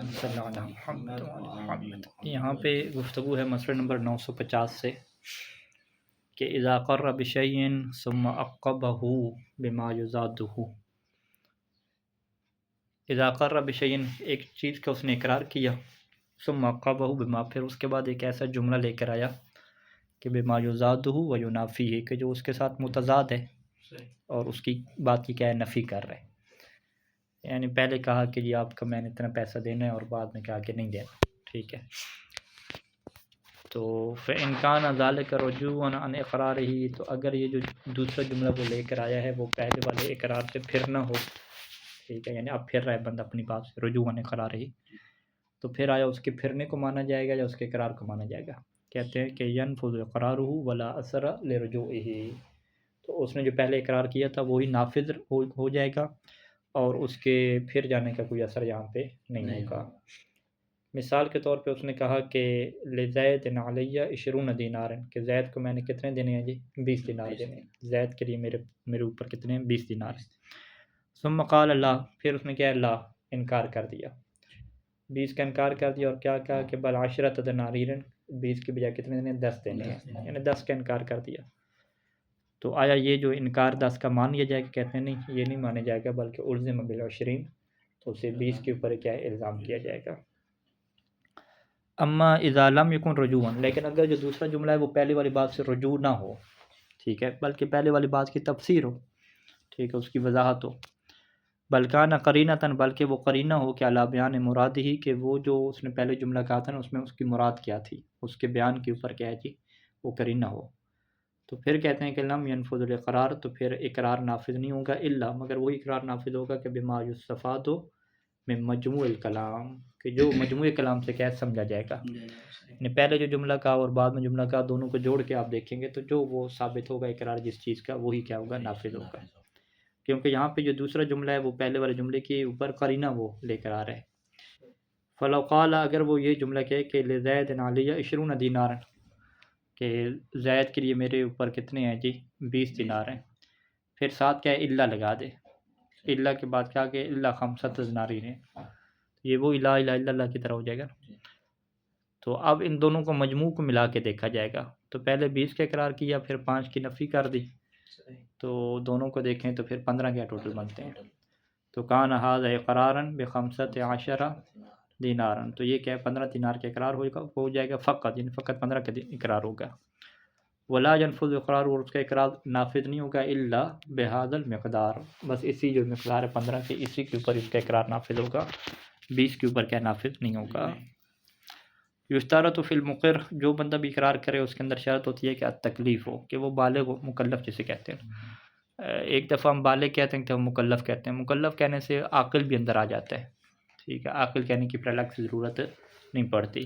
صلی اللہ علیہ محمد وعلی محمد۔ یہاں پہ گفتگو ہے مسئلہ نمبر 950 سے کہ اذا قر بشیء ثم عقبہ بما یضادہ۔ اذا قر بشیء، ایک چیز کا اس نے اقرار کیا، ثم عقبہ بما، پھر اس کے بعد ایک ایسا جملہ لے کر آیا کہ بما یضادہ و ینافیہ، کہ جو اس کے ساتھ متضاد ہے اور اس کی بات کی کیا ہے، نفی کر رہے ہیں۔ یعنی پہلے کہا کہ جی آپ کا میں نے اتنا پیسہ دینا ہے، اور بعد میں کہا کہ نہیں دینا، ٹھیک ہے۔ تو فإن كان ذلك رجوعا عن اقرارہ، تو اگر یہ جو دوسرا جملہ وہ لے کر آیا ہے وہ پہلے والے اقرار سے پھر نہ ہو، ٹھیک ہے، یعنی اب پھر رہا ہے بندہ اپنی بات سے، رجوع عن اقرارہ، تو پھر آیا اس کے پھرنے کو مانا جائے گا یا اس کے اقرار کو مانا جائے گا؟ کہتے ہیں کہ ينفذ اقرارہ ولا اثر لرجوعہ، تو اس نے جو پہلے اقرار کیا تھا وہی نافذ ہو جائے گا، اور اس کے پھر جانے کا کوئی اثر یہاں پہ نہیں ہوگا۔ مثال کے طور پہ اس نے کہا کہ لزید علیہ 20 دینار، کہ زید کو میں نے کتنے دینے ہیں جی، 20 دینار دینے ہیں، زید کے لیے میرے اوپر کتنے ہیں، 20 دینار ہیں۔ ثم قال لا، پھر اس نے کیا ہے، لا، انکار کر دیا، 20 کا انکار کر دیا، اور کیا کہا کہ بل 10 دنانیر، 20 کے بجائے کتنے دینے ہیں، 10 دینے ہیں، یعنی 10 کا انکار کر دیا۔ تو آیا یہ جو انکار 10 کا مان لیا جائے گا؟ کہتے ہیں نہیں، یہ نہیں مانا جائے گا، بلکہ الزم بالعشرین، تو اسے 20 کے اوپر کیا ہے، الزام کیا جائے گا۔ اما اذا لم یکن رجوعا، لیکن اگر جو دوسرا جملہ ہے وہ پہلے والی بات سے رجوع نہ ہو، ٹھیک ہے، بلکہ پہلے والی بات کی تفسیر ہو، ٹھیک ہے، اس کی وضاحت ہو، بلکہ قرینتاً، بلکہ وہ قرینہ ہو کہ علی بیان مراد ہی، کہ وہ جو اس نے پہلے جملہ کہا تھا نا اس میں اس کی مراد کیا تھی، اس کے بیان کے اوپر کیا ہے جی، وہ قرینہ ہو، تو پھر کہتے ہیں کہ لم ینفذ الاقرار، تو پھر اقرار نافذ نہیں ہوگا، الا، مگر وہی اقرار نافذ ہوگا کہ بما یستفاد من مجموع الکلام، کہ جو مجموع کلام سے کیا سمجھا جائے گا، یعنی پہلے جو جملہ کہا اور بعد میں جملہ کہا، دونوں کو جوڑ کے آپ دیکھیں گے تو جو وہ ثابت ہوگا اقرار جس چیز کا، وہی کیا ہوگا، نافذ ہوگا، کیونکہ یہاں پہ جو دوسرا جملہ ہے وہ پہلے والے جملے کے اوپر قرینہ وہ لے کر آ رہا ہے۔ فلو قال، اگر وہ یہ جملہ کہے کہ لزید علیہ 20 دینار، کہ زید کے لیے میرے اوپر کتنے ہیں جی، 20 دینار ہیں، پھر ساتھ کیا ہے، الا لگا دے، الا کے بعد کیا کہ الا 5 دنانیر ہیں، یہ وہ لا الہ الا اللہ کی طرح ہو جائے گا۔ تو اب ان دونوں کو مجموع کو ملا کے دیکھا جائے گا، تو پہلے 20 کا اقرار کیا، پھر 5 کی نفی کر دی، تو دونوں کو دیکھیں تو پھر 15 کے ٹوٹل بنتے ہیں، تو کان ھذا اقرارا ب15 دینارا، تو یہ کیا ہے، 15 دینار کا اقرار ہو جائے گا فقط، یعنی فقط 15 کا اقرار ہوگا۔ ولا ينفذ اقرار، اور اس کا اقرار نافذ نہیں ہوگا، الا بهذا المقدار، بس اسی جو مقدار ہے 15 کے، اسی کے اوپر اس کا اقرار نافذ ہوگا، 20 کے اوپر کیا نافذ نہیں ہوگا۔ یشترط فی المقر، جو بندہ بھی اقرار کرے اس کے اندر شرط ہوتی ہے کہ التکلیف ہو، کہ وہ بالغ ہو، مکلف جسے کہتے ہیں۔ ایک دفعہ ہم بالغ کہتے ہیں، تو ہم مکلف کہتے ہیں، مکلف کہنے سے عاقل بھی اندر آ جاتا ہے، ٹھیک ہے، عاقل کہنے کی پھر الگ سے ضرورت نہیں پڑتی،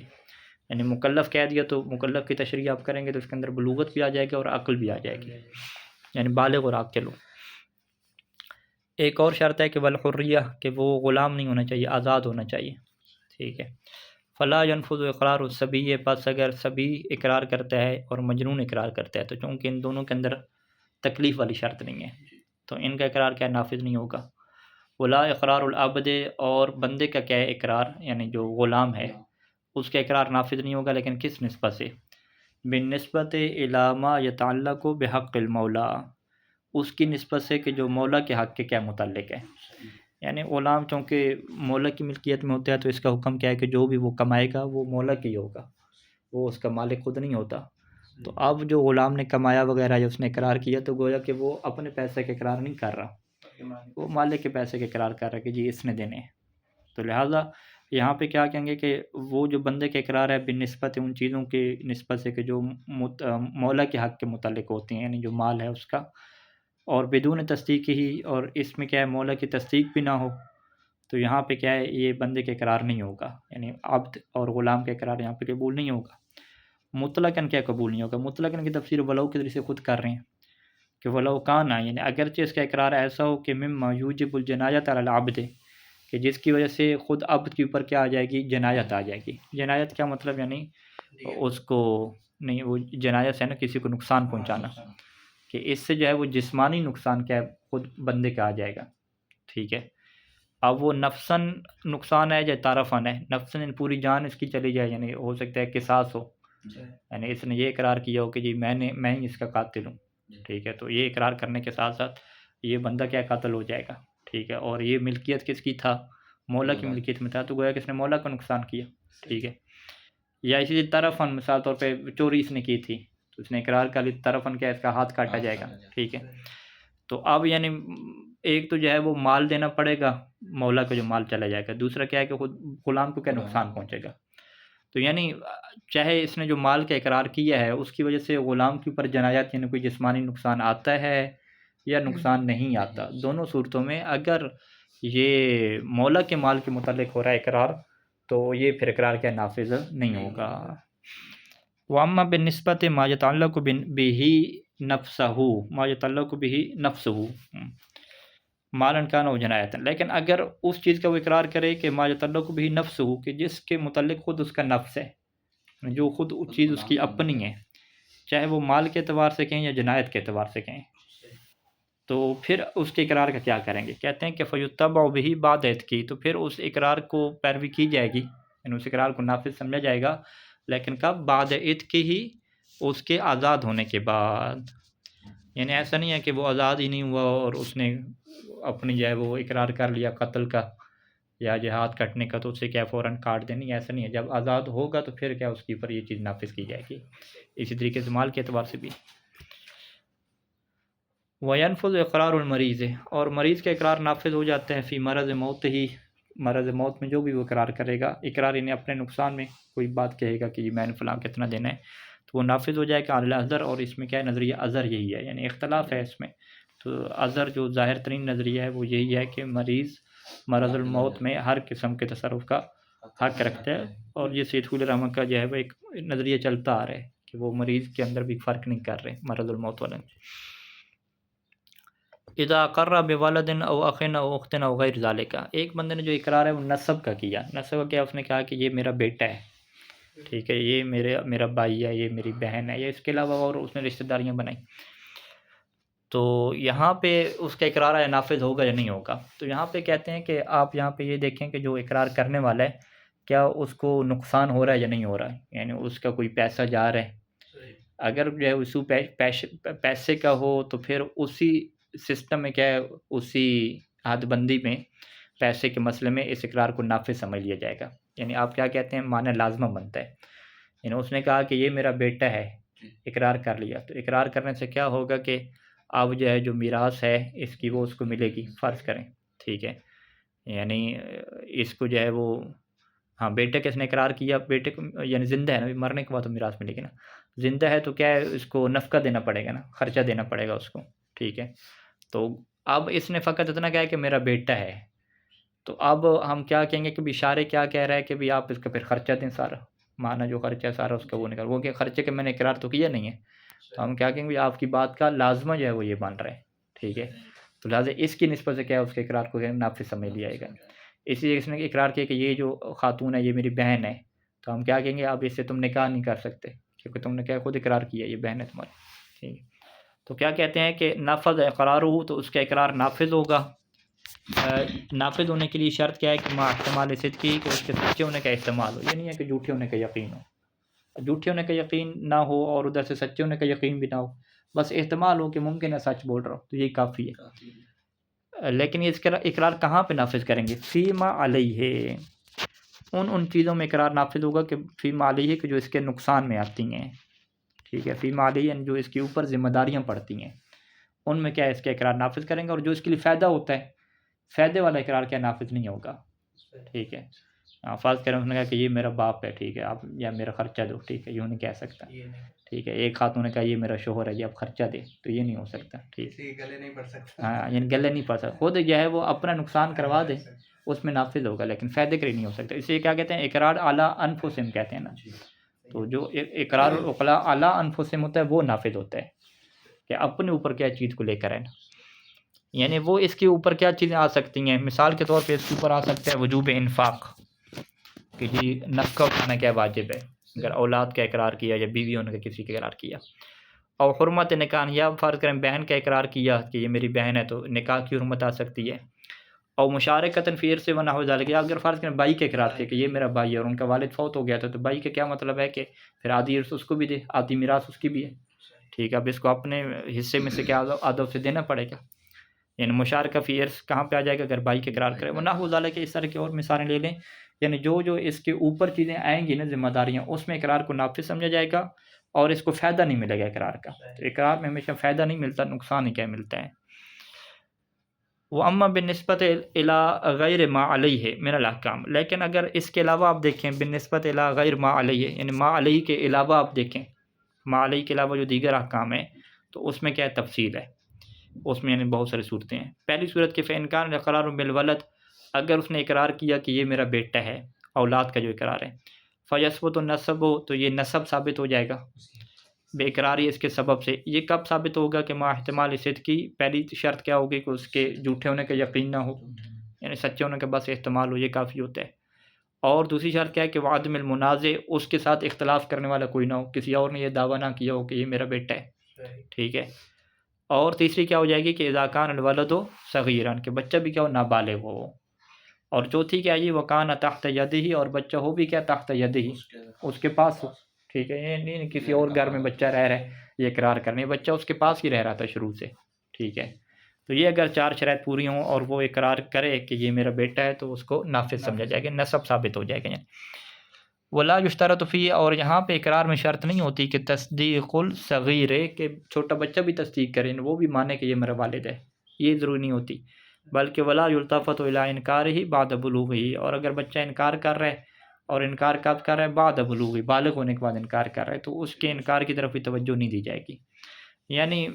یعنی مکلف کہہ دیا تو مکلف کی تشریح آپ کریں گے تو اس کے اندر بلوغت بھی آ جائے گی اور عقل بھی آ جائے گی، یعنی بالغ اور عاقل ہو۔ ایک اور شرط ہے کہ والحریہ، کہ وہ غلام نہیں ہونا چاہیے، آزاد ہونا چاہیے، ٹھیک ہے۔ فلا ينفذ اقرار الصبی، پس اگر صبی اقرار کرتا ہے اور مجنون اقرار کرتا ہے، تو چونکہ ان دونوں کے اندر تکلیف والی شرط نہیں ہے تو ان کا اقرار کیا نافذ نہیں ہوگا۔ ولا اقرار العبد، اور بندے کا کیا ہے اقرار، یعنی جو غلام ہے اس کا اقرار نافذ نہیں ہوگا، لیکن کس نسبت سے، بالنسبت الی ما یتعلق بحق المولا، اس کی نسبت سے کہ جو مولا کے حق کے کیا متعلق ہے، یعنی غلام چونکہ مولا کی ملکیت میں ہوتا ہے تو اس کا حکم کیا ہے کہ جو بھی وہ کمائے گا وہ مولا کی ہوگا، وہ اس کا مالک خود نہیں ہوتا۔ تو اب جو غلام نے کمایا وغیرہ یا اس نے اقرار کیا تو گویا کہ وہ اپنے پیسے کا اقرار نہیں کر رہا، وہ مالک کے پیسے کا اقرار کر رہا ہے کہ جی اس نے دینے ہیں۔ تو لہٰذا یہاں پہ کیا کہیں گے کہ وہ جو بندے کا اقرار ہے بالنسبت ان چیزوں کی نسبت سے کہ جو مولا کے حق کے متعلق ہوتی ہیں، یعنی جو مال ہے اس کا، اور بدون تصدیق ہی، اور اس میں کیا ہے مولا کی تصدیق بھی نہ ہو، تو یہاں پہ کیا ہے یہ بندے کا اقرار نہیں ہوگا، یعنی عبد اور غلام کا اقرار یہاں پہ قبول نہیں ہوگا۔ مطلقاً کیا قبول نہیں ہوگا، مطلقاً کی تفسیر ولو کے ذریعے سے خود کر رہے ہیں کہ ولو کان، یعنی اگرچہ اس کا اقرار ایسا ہو کہ مما یوجب الجنایت علی العبد، کہ جس کی وجہ سے خود عبد کے اوپر کیا آ جائے گی، جنایت آ جائے گی۔ جنایت کیا مطلب، یعنی اس کو نہیں، وہ جنایت ہے نا کسی کو نقصان پہنچانا، کہ اس سے جو ہے وہ جسمانی نقصان کیا ہے خود بندے کا آ جائے گا، ٹھیک ہے۔ اب وہ نفساً نقصان ہے یا طرفاً ہے، نفساً پوری جان اس کی چلی جائے، یعنی ہو سکتا ہے قصاص ہو، یعنی اس نے یہ اقرار کیا ہو کہ جی میں ہی اس کا قاتل ہوں، ٹھیک ہے، تو یہ اقرار کرنے کے ساتھ ساتھ یہ بندہ کیا قاتل ہو جائے گا، ٹھیک ہے، اور یہ ملکیت کس کی تھا، مولا کی ملکیت میں تھا، تو گویا کہ اس نے مولا کو نقصان کیا، ٹھیک ہے، یا اسی طرفاً مثال طور پہ چوری اس نے کی تھی تو اس نے اقرار کر لی، طرفاً کیا اس کا ہاتھ کاٹا جائے گا، ٹھیک ہے، تو اب یعنی ایک تو جو ہے وہ مال دینا پڑے گا، مولا کا جو مال چلا جائے گا، دوسرا کیا ہے کہ خود غلام کو کیا نقصان پہنچے گا، تو یعنی چاہے اس نے جو مال کا اقرار کیا ہے اس کی وجہ سے غلام کے اوپر جنایت یعنی کوئی جسمانی نقصان آتا ہے یا نقصان نہیں آتا، دونوں صورتوں میں اگر یہ مولا کے مال کے متعلق ہو رہا ہے اقرار تو یہ پھر اقرار کیا نافذ نہیں ہوگا۔ وَأَمَّا بِالنِّسْبَةِ مَا يَتَعَلَّقُ بِهِ نَفْسَهُ مَا يَتَعَلَّقُ بِهِ نَفْسُهُ مالن کان و جنایت، لیکن اگر اس چیز کا وہ اقرار کرے کہ ما یتعلق بھی نفس ہو، کہ جس کے متعلق خود اس کا نفس ہے، جو خود چیز اس کی اپنی ہے، چاہے وہ مال کے اعتبار سے کہیں یا جنایت کے اعتبار سے کہیں، تو پھر اس کے اقرار کا کیا کریں گے؟ کہتے ہیں کہ فیتبع بہ بعد عتقہ، تو پھر اس اقرار کو پیروی کی جائے گی، یعنی اس اقرار کو نافذ سمجھا جائے گا، لیکن کب؟ بعد عتقہ ہی، اس کے آزاد ہونے کے بعد، یعنی ایسا نہیں ہے کہ وہ آزاد ہی نہیں ہوا اور اس نے اپنی جو ہے وہ اقرار کر لیا قتل کا یا جہاد کٹنے کا تو اسے کیا فوراً کاٹ دینی، ایسا نہیں ہے، جب آزاد ہوگا تو پھر کیا اس کے اوپر یہ چیز نافذ کی جائے گی، اسی طریقے سے مال کے اعتبار سے بھی۔ وَيَنْفُذُ اقرار المریض، اور مریض کا اقرار نافذ ہو جاتا ہے فی مرض موت ہی، مرض موت میں جو بھی وہ اقرار کرے گا، اقرار انہیں اپنے نقصان میں کوئی بات کہے گا کہ یہ میں نے فلاں کتنا دینا ہے تو وہ نافذ ہو جائے گا علی الاظہر، اور اس میں کیا ہے نظریہ اظہر یہی ہے، یعنی اختلاف ہے اس میں، تو اظہر جو ظاہر ترین نظریہ ہے وہ یہی ہے کہ مریض مرض الموت میں ہر قسم کے تصرف کا حق رکھتا ہے، اور یہ سید خلیل رحمۃ کا جو ہے وہ ایک نظریہ چلتا آ رہا ہے کہ وہ مریض کے اندر بھی فرق نہیں کر رہے مرض الموت والے۔ اذا اقر بولد او اخ او اخت او غیر ذالک، ایک بندے نے جو اقرار ہے وہ نسب کا کیا، نسب کا کیا، اس نے کہا کہ یہ میرا بیٹا ہے، ٹھیک ہے، یہ میرا بھائی ہے، یہ میری بہن ہے، یا اس کے علاوہ اور اس نے رشتہ داریاں بنائی، تو یہاں پہ اس کا اقرار ہے نافذ ہوگا یا نہیں ہوگا؟ تو یہاں پہ کہتے ہیں کہ آپ یہاں پہ یہ دیکھیں کہ جو اقرار کرنے والا ہے کیا اس کو نقصان ہو رہا ہے یا نہیں ہو رہا ہے، یعنی اس کا کوئی پیسہ جا رہا ہے، اگر جو ہے اس پیسے کا ہو تو پھر اسی سسٹم میں کیا ہے، اسی حد بندی میں پیسے کے مسئلے میں اس اقرار کو نافذ سمجھ لیا جائے گا، یعنی آپ کیا کہتے ہیں معنی لازمہ بنتا ہے، یعنی اس نے کہا کہ یہ میرا بیٹا ہے، اقرار کر لیا، تو اقرار کرنے سے کیا ہوگا کہ اب جو ہے جو میراث ہے اس کی وہ اس کو ملے گی، فرض کریں، ٹھیک ہے، یعنی اس کو جو ہے وہ ہاں بیٹے کس نے اقرار کیا، بیٹے کو یعنی زندہ ہے نا، مرنے کے بعد تو میراث ملے گی نا، زندہ ہے تو کیا ہے اس کو نفقہ دینا پڑے گا نا، خرچہ دینا پڑے گا اس کو، ٹھیک ہے، تو اب اس نے فقط اتنا کہا ہے کہ میرا بیٹا ہے، تو اب ہم کیا کہیں گے کہ اشارے کیا کہہ رہا ہے کہ بھی آپ اس کا پھر خرچہ دیں سارا، معنی جو خرچہ سارا اس کا وہ نکال، وہ کہ خرچے کے میں نے اقرار تو کیا نہیں ہے، تو ہم کیا کہیں گے آپ کی بات کا لازمہ جو ہے وہ یہ بن رہا ہے، ٹھیک ہے، تو لہٰذا اس کی نسبت سے کیا ہے اس کے اقرار کو نافذ سمجھ لیا جائے گا، اسی لیے اس نے اقرار کیا کہ یہ جو خاتون ہے یہ میری بہن ہے، تو ہم کیا کہیں گے آپ اس سے تم نکاح نہیں کر سکتے کیونکہ تم نے کیا خود اقرار کیا یہ بہن ہے تمہاری، ٹھیک ہے، تو کیا کہتے ہیں کہ نافذ اقرار ہو تو اس کا اقرار نافذ ہوگا، نافذ ہونے کے لیے شرط کیا ہے کہ ما احتمال صدقی، کہ اس کے سچے ہونے کا احتمال ہو، یہ نہیں ہے کہ جھوٹے ہونے کا یقین ہو، جھوٹے ہونے کا یقین نہ ہو اور ادھر سے سچے ہونے کا یقین بھی نہ ہو، بس احتمال ہو کہ ممکن ہے سچ بول رہا ہو، تو یہی کافی ہے، لیکن یہ اس کا اقرار کہاں پہ نافذ کریں گے؟ فیما علیہ، ان چیزوں میں اقرار نافذ ہوگا کہ فیما علیہ کہ جو اس کے نقصان میں آتی ہیں، ٹھیک ہے، فیما علیہ جو اس کے اوپر ذمہ داریاں پڑتی ہیں ان میں کیا ہے اس کا اقرار نافذ کریں گے، اور جو اس کے لیے فائدہ ہوتا ہے فائدے والا اقرار کیا نافذ نہیں ہوگا، ٹھیک ہے، فرض کریں اس نے کہا کہ یہ میرا باپ ہے، ٹھیک ہے، آپ یا میرا خرچہ دو، ٹھیک ہے، یوں نہیں کہہ سکتا، ٹھیک ہے، ایک خاتون نے کہا یہ میرا شوہر ہے یہ آپ خرچہ دے، تو یہ نہیں ہو سکتا، ٹھیک ہے، گلے نہیں پڑ سکتا، ہاں یعنی گلے نہیں پڑ سکتا، خود جو ہے وہ اپنا نقصان کروا دے اس میں نافذ ہوگا، لیکن فائدے کے لیے نہیں ہو سکتا، اس لیے کیا کہتے ہیں اقرار اعلیٰ انفسہم کہتے ہیں نا، تو جو اقرار العقلاء اعلیٰ انفسہم ہوتا ہے وہ نافذ ہوتا ہے کہ اپنے اوپر کیا چیز کو لے کر ہے نا، یعنی وہ اس کے اوپر کیا چیزیں آ سکتی ہیں، مثال کے طور پہ اس کے اوپر آ سکتا ہے وجوب انفاق، کہ جی نفقہ اٹھانا کیا واجب ہے، اگر اولاد کا اقرار کیا یا بیوی ہونے کا کسی کا اقرار کیا، اور حرمت نکاح، یا فرض کریں بہن کا اقرار کیا کہ یہ میری بہن ہے تو نکاح کی حرمت آ سکتی ہے، اور مشارکتاً فی ارث و نحو ذالک، یا اگر فرض کریں بائی کے اقرار تھے کہ یہ میرا بھائی ہے اور ان کا والد فوت ہو گیا تھا، تو بائی کا کیا مطلب ہے کہ پھر آدھی ارث اس کو بھی دے، آدھی میراث اس کی بھی ہے، ٹھیک ہے. اب اس کو اپنے حصے میں سے کیا آدھا سے دینا پڑے گا. یعنی مشارکہ فی ارث کہاں پہ آ جائے گا؟ اگر بائی کے اقرار کرے. وہ نحو ذالک، اس طرح کی اور مثالیں لے لیں. یعنی جو اس کے اوپر چیزیں آئیں گی نا، ذمہ داریاں، اس میں اقرار کو نافذ سمجھا جائے گا اور اس کو فائدہ نہیں ملے گا اقرار کا. تو اقرار میں ہمیشہ فائدہ نہیں ملتا، نقصان ہی کیا ملتا ہے. وہ اما بالنسبت الی غیر ما علیہ من الاحکام، لیکن اگر اس کے علاوہ آپ دیکھیں بالنسبت الی غیر ما علیہ، یعنی ما علیہ کے علاوہ آپ دیکھیں، ما علیہ کے علاوہ جو دیگر احکام ہیں، تو اس میں کیا ہے؟ تفصیل ہے. اس میں یعنی بہت ساری صورتیں ہیں. پہلی صورت کہ فإن اقرار بالولد، اگر اس نے اقرار کیا کہ یہ میرا بیٹا ہے، اولاد کا جو اقرار ہے، فیثبت النسب، تو یہ نسب ثابت ہو جائے گا بے اقراری اس کے سبب سے. یہ کب ثابت ہوگا؟ کہ مع احتمال صدقی، پہلی شرط کیا ہوگی کہ اس کے جھوٹے ہونے کا یقین نہ ہو، یعنی سچے ہونے کا بس احتمال ہو، یہ کافی ہوتا ہے. اور دوسری شرط کیا ہے؟ کہ وعدم المنازع، اس کے ساتھ اختلاف کرنے والا کوئی نہ ہو، کسی اور نے یہ دعویٰ نہ کیا ہو کہ یہ میرا بیٹا ہے، ٹھیک ہے. اور تیسری کیا ہو جائے گی؟ کہ اذا کان الولد صغیرا، کہ بچہ بھی کیا ہو؟ نابالغ ہو. اور چوتھی کیا ہے جی؟ وکان تحت یدہ، اور بچہ ہو بھی کیا؟ تحت یدہ، اس کے پاس ہو، ٹھیک ہے. یہ نہیں کسی اور گھر میں بچہ رہ رہا ہے یہ اقرار کرنے، بچہ اس کے پاس ہی رہ رہا تھا شروع سے، ٹھیک ہے. تو یہ اگر چار شرائط پوری ہوں اور وہ اقرار کرے کہ یہ میرا بیٹا ہے، تو اس کو نافذ سمجھا جائے گا، نسب ثابت ہو جائے گا. ولا یشترط فی، اور یہاں پہ اقرار میں شرط نہیں ہوتی کہ تصدیق الصغیر، کہ چھوٹا بچہ بھی تصدیق کرے، وہ بھی مانے کہ یہ میرا والد ہے، یہ ضروری نہیں ہوتی. بلکہ ولا یلتفت الی انکارہ بعد بلوغہ، اور اگر بچہ انکار کر رہا ہے، اور انکار کب کر رہا ہے؟ بعد بلوغہ، بالغ ہونے کے بعد انکار کر رہا ہے، تو اس کے انکار کی طرف بھی توجہ نہیں دی جائے گی. یعنی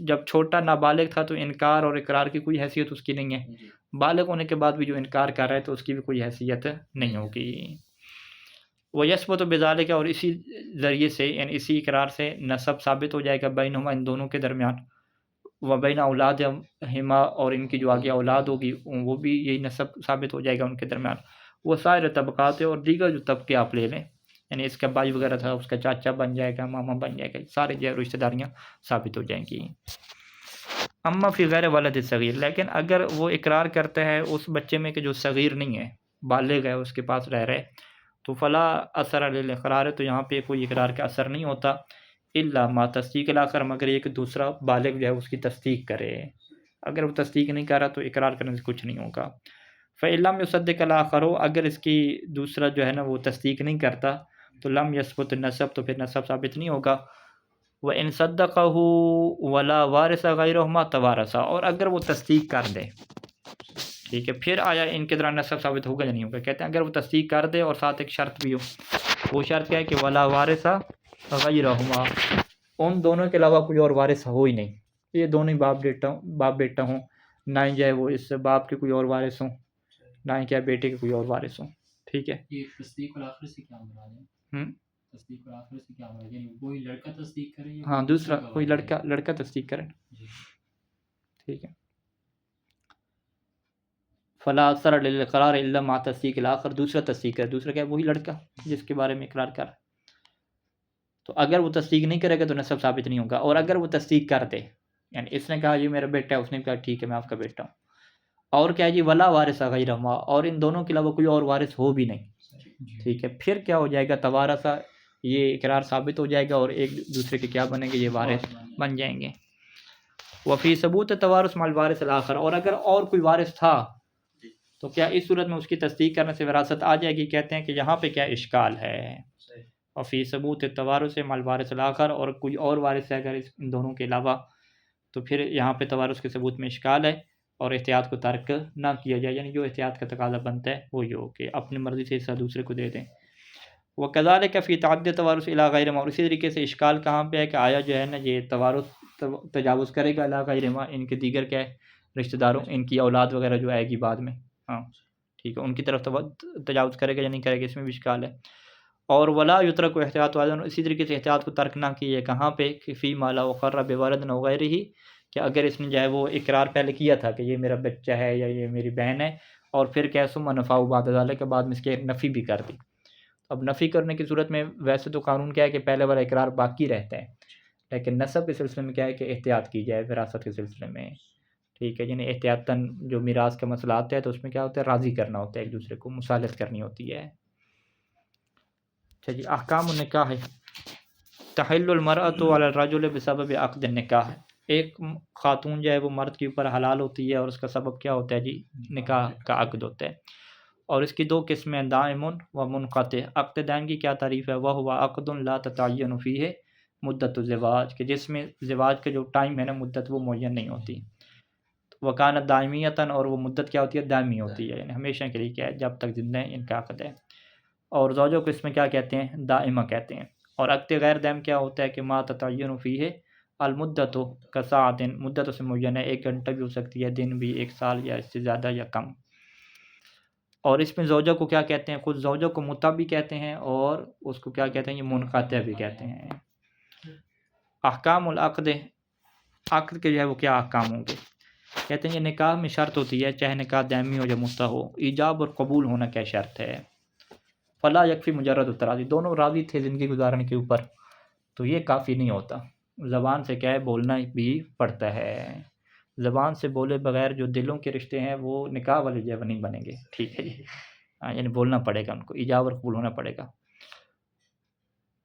جب چھوٹا نابالغ تھا تو انکار اور اقرار کی کوئی حیثیت اس کی نہیں ہے، بالغ ہونے کے بعد بھی جو انکار کر رہا ہے تو اس کی بھی کوئی حیثیت نہیں ہوگی. وَيَثْبُتُ بِذَلِكَ، اور اسی ذریعے سے، یعنی اسی اقرار سے نسب ثابت ہو جائے گا بینہما، ان دونوں کے درمیان، وبین اولادہما، اور ان کی جو آگے اولاد ہوگی وہ بھی یہی نسب ثابت ہو جائے گا ان کے درمیان. وہ سائر طبقات، اور دیگر جو طبقے آپ لے لیں، یعنی اس کا بھائی وغیرہ تھا، اس کا چاچا بن جائے گا، ماما بن جائے گا، سارے جو رشتہ داریاں ثابت ہو جائیں گی. اما فی غیر ولد صغیر، لیکن اگر وہ اقرار کرتا ہے اس بچے میں کہ جو صغیر نہیں ہے، بالغ ہے، اس کے پاس رہ رہے، تو فلا اثر علی الاقرار، تو یہاں پہ کوئی اقرار کا اثر نہیں ہوتا. الا ما تصدیق الاخر، مگر یہ کہ دوسرا بالغ جو ہے اس کی تصدیق کرے. اگر وہ تصدیق نہیں کر رہا تو اقرار کرنے سے کچھ نہیں ہوگا. فإن لم يصدق الاخر، اگر اس کی دوسرا جو ہے نا وہ تصدیق نہیں کرتا، تو لم یثبت النسب، تو پھر نسب ثابت نہیں ہوگا. وإن صدقه ولا وارث غیرهما توارثا، اور اگر وہ تصدیق کر دے، ٹھیک ہے، پھر آیا ان کے دوران نسب ثابت ہوگا یا نہیں ہوگا؟ کہتے ہیں اگر وہ تصدیق کر دے اور ساتھ ایک شرط بھی ہو، وہ شرط کیا ہے؟ کہ ولا وارث غیرہما، ان دونوں کے علاوہ کوئی اور وارث ہو ہی نہیں، یہ دونوں ہی باپ بیٹا ہوں، نہ ہی جو ہے وہ اس باپ کے کوئی اور وارث ہوں، نہ ہی کیا بیٹے کے کوئی اور وارث ہوں، ٹھیک ہے. یہ تصدیق الآخر سے کیا مراد ہے؟ تصدیق الآخر سے کیا مراد ہے؟ یعنی کوئی لڑکا تصدیق کرے یا ہاں، دوسرا کوئی لڑکا تصدیق کرے، ٹھیک ہے. فلا اثر علی الاقرار الا مع تصدیق الاخر، دوسرا تصدیق ہے، دوسرا کیا ہے؟ وہی لڑکا جس کے بارے میں اقرار کر. تو اگر وہ تصدیق نہیں کرے گا تو نسب ثابت نہیں ہوگا. اور اگر وہ تصدیق کر دے، یعنی اس نے کہا یہ میرا بیٹا ہے، اس نے کہا ٹھیک ہے میں آپ کا بیٹا ہوں، اور کیا ہے جی؟ ولا وارث غیرہما، اور ان دونوں کے علاوہ کوئی اور وارث ہو بھی نہیں، ٹھیک ہے، پھر کیا ہو جائے گا؟ توارثا، یہ اقرار ثابت ہو جائے گا اور ایک دوسرے کے کیا بنیں گے؟ یہ وارث بن جائیں گے. وفی ثبوت توارث مع الوارث الاخر، اور اگر اور کوئی وارث تھا تو کیا اس صورت میں اس کی تصدیق کرنے سے وراثت آ جائے گی؟ کہتے ہیں کہ یہاں پہ کیا اشکال ہے. وفی ثبوت توارث مع الوارث الاخر، اور کوئی اور وارث ہے اگر ان دونوں کے علاوہ، تو پھر یہاں پہ توارث کے ثبوت میں اشکال ہے اور احتیاط کو ترک نہ کیا جائے. یعنی جو احتیاط کا تقاضا بنتا ہے وہ یہ ہو کہ اپنی مرضی سے حصہ دوسرے کو دے دیں. وکذالک فی تعدد توارث الی غیرہما، اور اسی طریقے سے اشکال کہاں پہ ہے کہ آیا جو ہے نا یہ توارث تجاوز کرے گا الی غیرہما، ان کے دیگر کیا ہے رشتہ داروں، ان کی اولاد وغیرہ جو آئے گی بعد میں، ہاں ٹھیک ہے، ان کی طرف تجاوز کرے گا یا نہیں کرے گا، اس میں بھی اشکال ہے. اور ولا یترک احتیاط واضح، اسی طریقے سے احتیاط کو ترک نہ کیے کہاں پہ؟ کہ فی ما لا اقر بولد و غیرہ، کہ اگر اس نے جو ہے وہ اقرار پہلے کیا تھا کہ یہ میرا بچہ ہے یا یہ میری بہن ہے، اور پھر کیا ثم نفاہ بعد ذلک، کے بعد میں اس کے نفی بھی کر دی. اب نفی کرنے کی صورت میں ویسے تو قانون کیا ہے کہ پہلے والا اقرار باقی رہتا ہے، لیکن نسب کے سلسلے میں کیا ہے کہ احتیاط کی جائے وراثت کے سلسلے میں، ٹھیک ہے، یعنی احتیاطاً جو میراث کا مسئلہ آتا ہے تو اس میں کیا ہوتا ہے، راضی کرنا ہوتا ہے ایک دوسرے کو، مصالحت کرنی ہوتی ہے۔ اچھا جی، احکام النکاح ہے۔ تحل المرأۃ علی الرجل بسبب عقد النکاح، ایک خاتون جو ہے وہ مرد کے اوپر حلال ہوتی ہے اور اس کا سبب کیا ہوتا ہے جی، نکاح کا عقد ہوتا ہے۔ اور اس کی دو قسمیں، دائم و منقطع۔ عقد دائم کی کیا تعریف ہے، وہ عقد لا تتعین فیہ مدت الزواج، کہ جس میں زواج کا جو ٹائم ہے نا، مدت وہ معین نہیں ہوتی۔ وکانت دائمیتاً، اور وہ مدت کیا ہوتی ہے، دائمی ہوتی ہے، یعنی ہمیشہ کے لیے کیا ہے، جب تک زندہ ہیں ان کا عقد ہے۔ اور زوجوں کو اس میں کیا کہتے ہیں، دائمہ کہتے ہیں۔ اور عقد غیر دائم کیا ہوتا ہے کہ ما تتعین فیہ المدت کساعت، مدت اس میں معین ہے، 1 گھنٹہ بھی ہو سکتی ہے، دن بھی، 1 سال یا اس سے زیادہ یا کم۔ اور اس میں زوجہ کو کیا کہتے ہیں، خود زوجہ کو مطع بھی کہتے ہیں اور اس کو کیا کہتے ہیں، یہ منقطع بھی کہتے ہیں۔ احکام العقد، عقد کے جو ہے وہ کیا احکام ہوں گے، کہتے ہیں یہ نکاح میں شرط ہوتی ہے، چاہے نکاح دائمی ہو یا مطع ہو، ایجاب اور قبول ہونا کیا شرط ہے۔ فلا یکفی مجرد التراضی، دونوں راضی تھے زندگی گزارنے کے اوپر تو یہ کافی نہیں ہوتا، زبان سے کیا ہے، بولنا بھی پڑتا ہے۔ زبان سے بولے بغیر جو دلوں کے رشتے ہیں وہ نکاح والے جو نہیں بنیں گے، ٹھیک ہے جی، یعنی بولنا پڑے گا ان کو، ایجاب اور قبول ہونا پڑے گا۔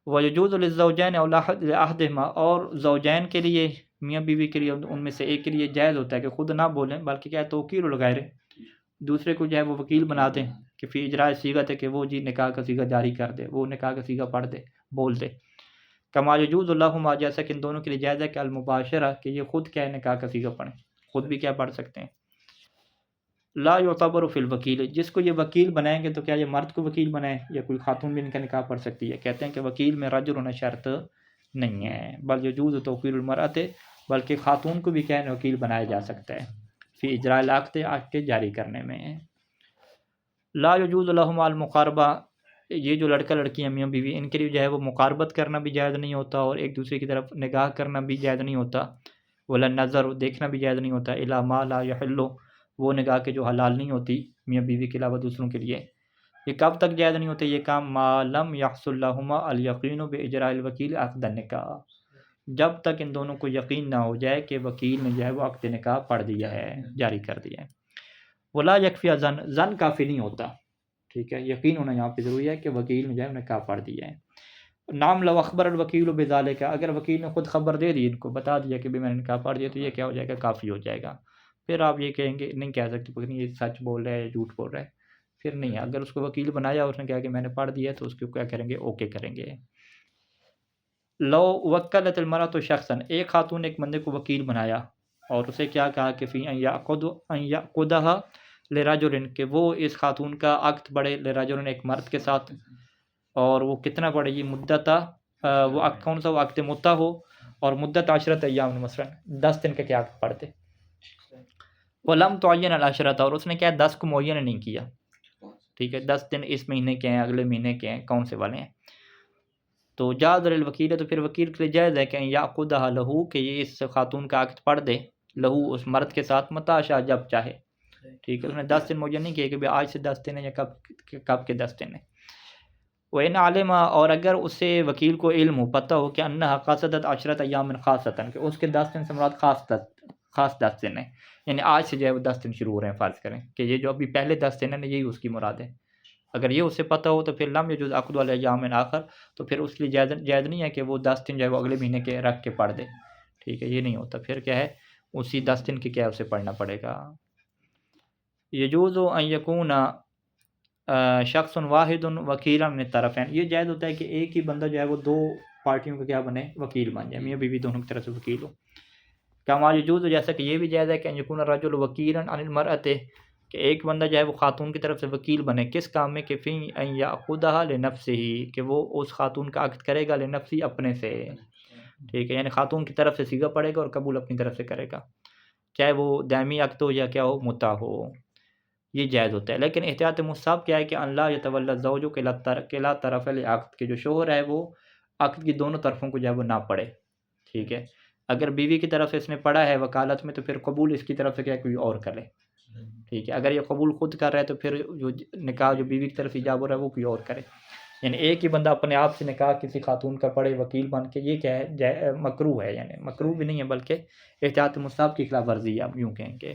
وَيَجُوزُ لِلزَّوْجَيْنِ أَوْ لَأَحَدِهِمَا، اور زوجین کے لیے، میاں بیوی کے لیے، ان میں سے ایک کے لیے جائز ہوتا ہے کہ خود نہ بولیں، بلکہ کیا ہے، توکیل الغیر، دوسرے کو جو ہے وہ وکیل بنا دیں، کہ فی اجراء صیغت ہے، کہ وہ جی نکاح کا صیغہ جاری کر دے، وہ نکاح کا صیغہ پڑھ دے، بول دے۔ کما یجوز لہما، جیسا کہ ان دونوں کے لیے جائز ہے کہ المباشرہ، کہ یہ خود کیا ہے، نکاح کا صیغہ پڑھیں، خود بھی کیا پڑھ سکتے ہیں۔ لا یعتبر فی الوکیل، جس کو یہ وکیل بنائیں گے تو کیا یہ مرد کو وکیل بنائیں یا کوئی خاتون بھی ان کا نکاح پڑھ سکتی ہے، کہتے ہیں کہ وکیل میں رجل ہونا شرط نہیں ہے، بل یجوز توکیل المرأۃ، بلکہ خاتون کو بھی کیا ہے، وکیل بنایا جا سکتا ہے، فی اجراء العقد، عقد کے جاری کرنے میں۔ لا یجوز لہما المقاربہ، یہ جو لڑکا لڑکی ہیں میاں بیوی، ان کے لیے جو ہے وہ مقاربت کرنا بھی جائز نہیں ہوتا، اور ایک دوسرے کی طرف نگاہ کرنا بھی جائز نہیں ہوتا، ولا نظر، دیکھنا بھی جائز نہیں ہوتا، الا ما لا یحل، وہ نگاہ کے جو حلال نہیں ہوتی میاں بیوی کے علاوہ دوسروں کے لیے۔ یہ کب تک جائز نہیں ہوتے یہ کام، ما لم یحصل لہما الیقین باجراء الوکیل عقد النکاح، جب تک ان دونوں کو یقین نہ ہو جائے کہ وکیل نے جو ہے وہ عقد نکاح پڑھ دیا ہے، جاری کر دیا ہے۔ ولا یکفی ظن، ظن کافی نہیں ہوتا، ٹھیک ہے، یقین ہونا یہاں پہ ضروری ہے کہ وکیل نے جو ہے نکاح پڑھ دیا ہے۔ نام لو اخبر الوکیل بذالک، اگر وکیل نے خود خبر دے دی، ان کو بتا دیا کہ بھی میں نے نکاح پڑھ دیا، تو یہ کیا ہو جائے گا، کافی ہو جائے گا۔ پھر آپ یہ کہیں گے، نہیں کہہ سکتے پتہ نہیں یہ سچ بول رہا ہے یا جھوٹ بول رہا ہے، پھر نہیں ہے۔ اگر اس کو وکیل بنایا اور اس نے کہا کہ میں نے پڑھ دیا، تو اس کو کیا کریں گے، اوکے کریں گے۔ لو وکلت المرأۃ شخصا، ایک خاتون نے ایک بندے کو وکیل بنایا اور اسے کیا کہا کہ فی ان یعقدها لرجل، کہ وہ اس خاتون کا عقد پڑھے، لرجل، ایک مرد کے ساتھ، اور وہ کتنا پڑھے گی، مدتا، وہ عقد کون سا، وہ عقد مطع ہو، اور مدت 10 ایام، مثلا 10 دن کا کیا عقد پڑھتے۔ ولم تعین العشرۃ، اور اس نے کیا 10 کو معین نہیں کیا، ٹھیک ہے، 10 دن اس مہینے کے ہیں، اگلے مہینے کے ہیں، کون سے والے ہیں۔ تو جاز للوکیل، تو پھر وکیل کے لیے جائز ہے کہ یعقدها لہو، کہ یہ اس خاتون کا عقد پڑھ دے، لہو، اس مرد کے ساتھ، متى شاء، جب چاہے، ٹھیک ہے، اس نے 10 دن معین نہیں کیا کہ بھی آج سے 10 دن ہے یا کب کے 10 دن ہے۔ وَإِنْ عَلِمَ، اور اگر اسے وکیل کو علم ہو، پتہ ہو کہ انہا قصدت 10 ایام خاصتاً، کہ اس کے 10 دن سے مراد خاص 10 دن ہے، یعنی آج سے جو ہے وہ 10 دن شروع ہو رہے ہیں، فرض کریں کہ یہ جو ابھی پہلے 10 دن ہیں یہی اس کی مراد ہے، اگر یہ اسے پتہ ہو تو پھر لم یجوز عقد علی ایام آخر، تو پھر اس لیے جائز نہیں ہے کہ وہ 10 دن جو ہے وہ اگلے مہینے کے رکھ کے پڑھ دے، ٹھیک ہے، یہ نہیں ہوتا، پھر کیا ہے، اسی 10 دن کے کیا اسے پڑھنا پڑے گا۔ یجوز ان یکون شخص واحد وکیلا من الطرفین، یہ جائز ہوتا ہے کہ ایک ہی بندہ جو ہے وہ 2 پارٹیوں کا کیا بنے، وکیل بن جائے، میاں بیوی دونوں کی طرف سے وکیل ہو۔ کما یجوز، جیسا کہ یہ بھی جائز ہے کہ ان یکون الرجل وکیلا عن المرأۃ، کہ ایک بندہ جو ہے وہ خاتون کی طرف سے وکیل بنے، کس کام میں، کہ فی ان یاخذها لنفسه، کہ وہ اس خاتون کا عقد کرے گا، لنفسی، اپنے سے، ٹھیک ہے، یعنی خاتون کی طرف سے صیغہ پڑے گا اور قبول اپنی طرف سے کرے گا، چاہے وہ دائمی عقد ہو یا کیا ہو، مطع ہو، یہ جائز ہوتا ہے۔ لیکن احتیاط مصاب کیا ہے کہ ان لا یتولی الزوج کلا طرف العقد، کہ جو شوہر ہے وہ عقد کی دونوں طرفوں کو جو ہے وہ نہ پڑھے، ٹھیک ہے، اگر بیوی کی طرف سے اس نے پڑھا ہے وکالت میں، تو پھر قبول اس کی طرف سے کیا کوئی اور کرے، ٹھیک ہے، اگر یہ قبول خود کر رہا ہے تو پھر جو نکاح جو بیوی کی طرف ایجاب ہو رہا ہے وہ کوئی اور کرے۔ یعنی ایک ہی بندہ اپنے آپ سے نکاح کسی خاتون کا پڑھے وکیل بن کے، یہ کیا ہے، مکروہ ہے، یعنی مکروہ بھی نہیں ہے بلکہ احتیاط مستحب کی خلاف ورزی ہے، آپ یوں کہیں گے۔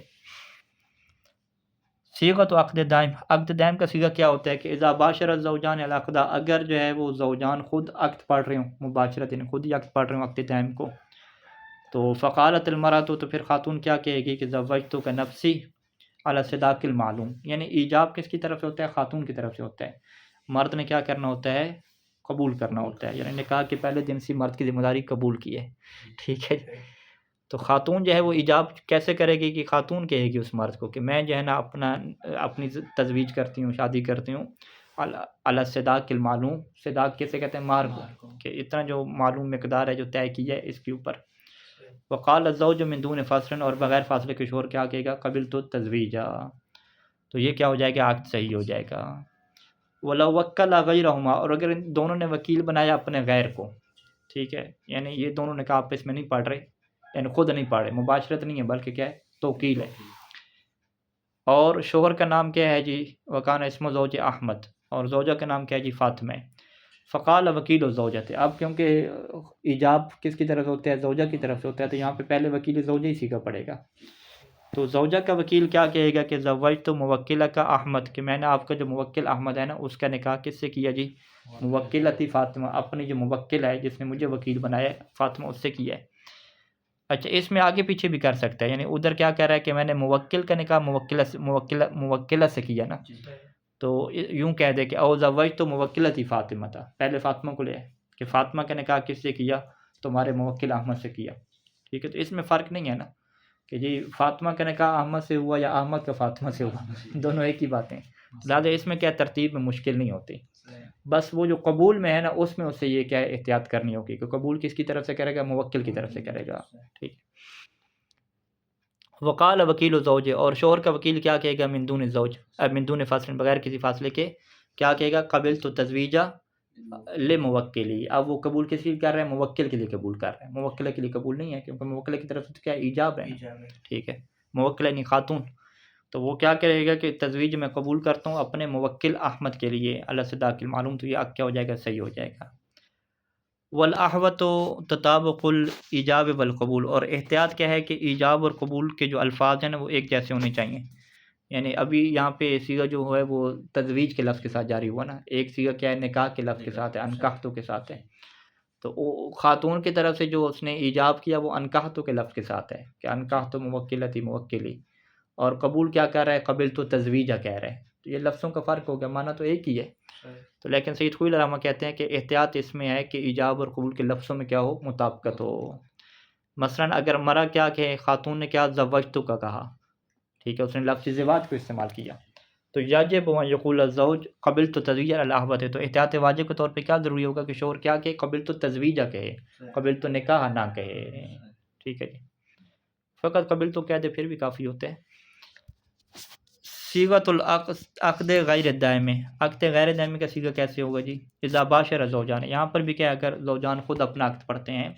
صیغۃ عقد دائم، عقد دائم کا صیغہ کیا ہوتا ہے کہ اذا باشر الزوجان العقد، اگر جو ہے وہ زوجان خود عقد پڑھ رہے ہوں، مباشرت یعنی خود ہی عقد پڑھ رہے ہوں عقد دائم کو، تو فقالت المرأۃ، تو پھر خاتون کیا کہے گی کہ زوجتک نفسی علی الصداق المعلوم، یعنی ایجاب کس کی طرف سے ہوتا ہے؟ خاتون کی طرف سے ہوتا ہے، مرد نے کیا کرنا ہوتا ہے؟ قبول کرنا ہوتا ہے، یعنی نکاح کے پہلے دن سے مرد کی ذمہ داری قبول کی ہے، ٹھیک ہے۔ تو خاتون جو ہے وہ ایجاب کیسے کرے گی کہ خاتون کہے گی اس مرد کو کہ میں جو ہے نا اپنی تزویج کرتی ہوں، شادی کرتی ہوں علی الصداق المعلوم، صداق کیسے کہتے ہیں؟ مہر کو، کہ اتنا جو معلوم مقدار ہے جو طے کی ہے اس کے اوپر۔ وقال الزوج من دون فاصل، اور بغیر فاصلے کے شوہر کیا کہے گا؟ قبلت التزویج، تو یہ کیا ہو جائے گا؟ عقد صحیح ہو جائے گا۔ وَلَوْ وَكَّلَ غَيْرَهُمَا، اور اگر ان دونوں نے وکیل بنایا اپنے غیر کو، ٹھیک ہے، یعنی یہ دونوں نکاح آپس میں نہیں پڑھ رہے، یعنی خود نہیں پڑھ رہے، مباشرت نہیں ہے بلکہ کیا ہے؟ توکیل ہے، اور شوہر کا نام کیا ہے جی؟ وکان اسم زوج احمد، اور زوجہ کا نام کیا ہے جی؟ فاطمہ۔ فقال وکیل الزوجۃ، اب کیونکہ ایجاب کس کی طرف سے ہوتا ہے؟ زوجہ کی طرف سے ہوتا ہے، تو یہاں پہ پہلے وکیل زوجہ ہی سیکھا پڑے گا، تو زوجہ کا وکیل کیا کہے گا کہ زوجت موکلہ کا احمد، کہ میں نے آپ کا جو موکل احمد ہے نا اس کا نکاح کس سے کیا جی؟ موکلتی فاطمہ، اپنی جو موکل ہے جس نے مجھے وکیل بنایا ہے فاطمہ، اس سے کیا ہے۔ اچھا، اس میں آگے پیچھے بھی کر سکتا ہے، یعنی ادھر کیا کہہ رہا ہے کہ میں نے موکل کا نکاح موکلہ سے کیا نا، تو یوں کہہ دے کہ او زوجت موکلتی فاطمہ تھا، پہلے فاطمہ کو لے کہ فاطمہ کا نکاح کس سے کیا؟ تمہارے موکل احمد سے کیا، ٹھیک ہے۔ تو اس میں فرق نہیں ہے نا کہ جی فاطمہ کا نکاح احمد سے ہوا یا احمد کا فاطمہ سے ہوا، دونوں ایک ہی باتیں، لہٰذا اس میں کیا ترتیب میں مشکل نہیں ہوتی، بس وہ جو قبول میں ہے نا اس میں اس سے یہ کیا ہے؟ احتیاط کرنی ہوگی کہ قبول کس کی طرف سے کرے گا؟ موکل کی طرف سے کرے گا، ٹھیک۔ وقال وکیل الزوج، اور شوہر کا وکیل کیا کہے گا؟ من دون الزوج، من دون فاصل، بغیر کسی فاصلے کے کیا کہے گا؟ قبلت تزویجہ لموکلی، اب وہ قبول کس لیے کر رہے ہیں؟ موکل کے لیے قبول کر رہے ہیں، موکلہ کے لیے قبول نہیں ہے، کیونکہ موکلہ کی طرف سے تو کیا ایجاب ہے، ٹھیک ہے، موکلہ نہیں خاتون، تو وہ کیا کرے گا کہ تزویج میں قبول کرتا ہوں اپنے موکل احمد کے لیے علی صداق المعلوم، تو یہ عقد کیا ہو جائے گا؟ صحیح ہو جائے گا۔ والاحوط تطابق الایجاب والقبول، اور احتیاط کیا ہے کہ ایجاب اور قبول کے جو الفاظ ہیں نا وہ ایک جیسے ہونے چاہیے، یعنی ابھی یہاں پہ صیغہ جو ہے وہ تزویج کے لفظ کے ساتھ جاری ہوا نا، ایک صیغہ کیا ہے؟ نکاح کے لفظ کے ساتھ ہے، انکحتو کے ساتھ ہے، تو خاتون کی طرف سے جو اس نے ایجاب کیا وہ انکحتو کے لفظ کے ساتھ ہے کہ انکحتو موکلتی موکلی، اور قبول کیا کہہ رہا ہے؟ قبلت تزویجہ کہہ رہا ہے، تو یہ لفظوں کا فرق ہو گیا، معنی تو ایک ہی ہے، تو لیکن سید خوئی الرحمہ کہتے ہیں کہ احتیاط اس میں ہے کہ ایجاب اور قبول کے لفظوں میں کیا ہو؟ مطابقت ہو۔ مثلا اگر مرا کیا کہے؟ خاتون نے کیا؟ زوجتو کا کہا، ٹھیک ہے، اس نے لفظ زواج کو استعمال کیا، تو یجب ان یقول الزوج قبلت تزویج الاحوط ہے، تو احتیاط واجب کے طور پہ کیا ضروری ہوگا کہ شوہر کیا کہے؟ قبلت تزویجہ کہے، قبلت نکاح نہ کہے، ٹھیک ہے جی، فقط قبلت کہہ دے پھر بھی کافی ہوتے ہیں۔ صیغۃ العقد غیر دائم، عقد غیر دائم کا صیغہ کیسے ہوگا جی؟ اذا باشر زوجان، یہاں پر بھی کیا ہے؟ اگر زوجان خود اپنا عقد پڑھتے ہیں،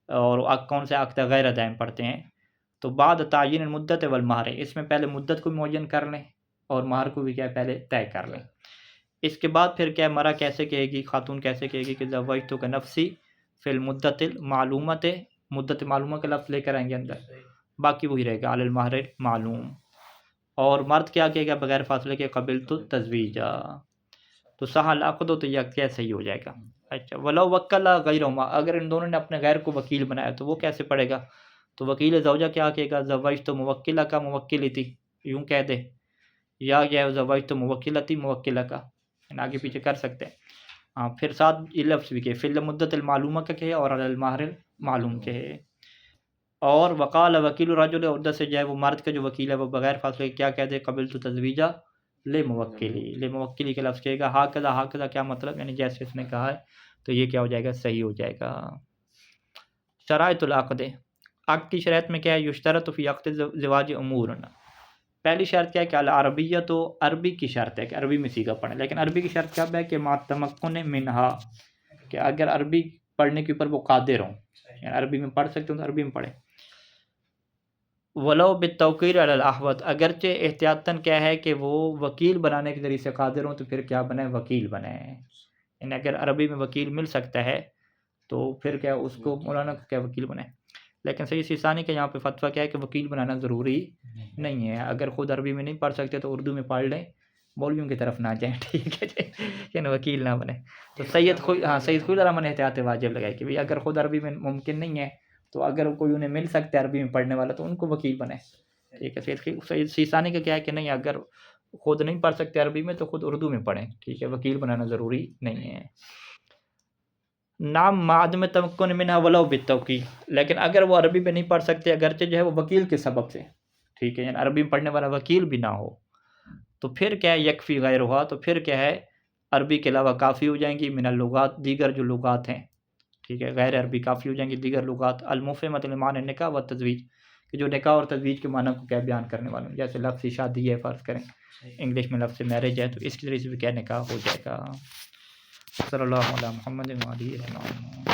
اور کون سے عقد غیر دائم پڑھتے ہیں، تو بعد تعین المدت والمہر، اس میں پہلے مدت کو معین کر لیں اور مہر کو بھی کیا ہے؟ پہلے طے کر لیں، اس کے بعد پھر کیا ہے؟ مرا کیسے کہے گی؟ خاتون کیسے کہے گی کہ زوجتک نفسی فی المدت المعلومۃ، مدت معلومہ کا لفظ لے کر آئیں گے اندر، باقی وہی رہے گا علی المہر معلوم، اور مرد کیا کہے گا بغیر فاصلے کے؟ قبلت تزویجہ، تو صح العقد، تو یہ کیا صحیح ہو جائے گا۔ اچھا، ولو وکل غیرہما، اگر ان دونوں نے اپنے غیر کو وکیل بنایا تو وہ کیسے پڑے گا؟ تو وکیل زوجہ کیا کہے گا؟ زوجت موکلہ کا موکلتی، یوں کہہ دے، یا زوجت موکلتی موکلہ کا، آگے پیچھے کر سکتے ہیں، ہاں، پھر ساتھ یہ لفظ بھی کہے، فی المدت المعلومہ کا کہے اور علی المہر معلوم کہے، اور وقال وکیل الرجل، اردو سے جو ہے وہ مرد کا جو وکیل ہے وہ بغیر فاصلے کیا کہہ دے؟ قبلت تزویجہ لموکلی کے لفظ کہے گا، ہاکذا کیا مطلب؟ یعنی جیسے اس نے کہا ہے، تو یہ کیا ہو جائے گا؟ صحیح ہو جائے گا۔ شرائط العقد، عقد کی شرائط میں کیا ہے؟ یشترط فی عقد زواج امور، پہلی شرط کیا ہے کہ العربیہ، تو عربی کی شرط ہے کہ عربی میں صیغہ پڑھیں، لیکن عربی کی شرط کب ہے؟ کہ ما تمکن منہا، کہ اگر عربی پڑھنے کے اوپر وہ قادر ہوں، یعنی عربی میں پڑھ سکتے ہوں تو عربی میں پڑھیں۔ ولو بالتوقیر علی الاحوط، اگرچہ احتیاطاً کیا ہے کہ وہ وکیل بنانے کے ذریعے سے قادر ہوں تو پھر کیا بنائیں؟ وکیل بنائیں، یعنی اگر عربی میں وکیل مل سکتا ہے تو پھر کیا اس کو مولانا کو کیا وکیل بنائے. لیکن سید سیستانی کا یہاں پہ فتویٰ کیا ہے کہ وکیل بنانا ضروری نہیں ہے. اگر خود عربی میں نہیں پڑھ سکتے تو اردو میں پڑھ لیں، مولویوں کی طرف نہ جائیں. ٹھیک ہے جی، یعنی وکیل نہ بنے. تو سید خود الرحمن احتیاط واجب لگائے کہ اگر خود عربی میں ممکن نہیں ہے تو اگر کوئی انہیں مل سکتا ہے عربی میں پڑھنے والا تو ان کو وکیل بنائے. ٹھیک ہے. سید سیستانی کا کیا ہے کہ نہیں، اگر خود نہیں پڑھ سکتے عربی میں تو خود اردو میں پڑھیں. ٹھیک ہے، وکیل بنانا ضروری نہیں ہے. نام معدم تمکن منہا ولو بالتوکیل، لیکن اگر وہ عربی میں نہیں پڑھ سکتے اگرچہ جو ہے وہ وکیل کے سبب سے، ٹھیک ہے، یعنی عربی میں پڑھنے والا وکیل بھی نہ ہو تو پھر کیا ہے، یکفی غیر ہوا، تو پھر کیا ہے، عربی کے علاوہ کافی ہو جائیں گی من اللغات، دیگر جو لغات ہیں. ٹھیک ہے، غیر عربی کافی ہو جائیں گی دیگر لغات. المفہمۃ لمعنی نکاح و تزویج، کہ جو نکاح اور تزویج کے معنی کو کیا بیان کرنے والے ہیں. جیسے لفظ شادی ہے فرض کریں، انگلش میں لفظ میرج ہے، تو اس کے ذریعے سے بھی کیا نکاح ہو جائے گا. صلی اللہ علیہ محمد و آلہ اجمعین.